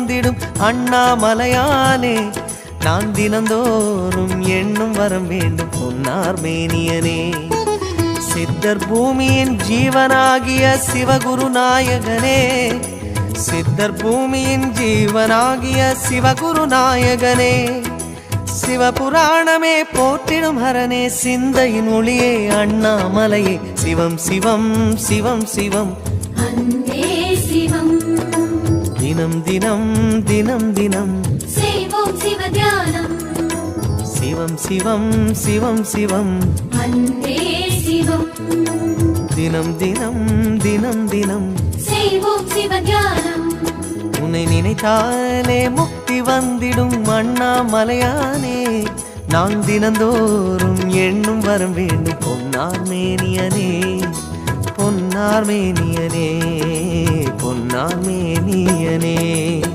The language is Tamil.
வந்திடும் அண்ணாமலையானே, நான் தினந்தோறும் எண்ணும் வரம் வேண்டும் பொன்னார் மேனியனே. சித்தர் பூமியின் ஜீவனாகிய சிவகுரு நாயகனே, சித்தர் பூமியின் ஜீவனாகிய சிவகுரு நாயகனே, சிவபுராணமே போற்றிடும் ஹரனே, சிந்தையின் ஒளியே அண்ணாமலையே, சிவம் சிவம் சிவம் சிவம் அன்பே சிவம். தினம் தினம் தினம் தினம் செய்வோம் சிவ தியானம். சிவம் சிவம் சிவம் சிவம் அன்பே சிவம். தினம் தினம் தினம் தினம் செய்வோம் சிவ தியானம். உன்னை நினைத்தாலே முக்தி வந்திடும் அண்ணாமலையானே, நான் தினந்தோறும் எண்ணும் வரம் வேண்டும் பொன்னார் மேனியனே, பொன்னார் மேனியனே, பொன்னார் மேனியனே.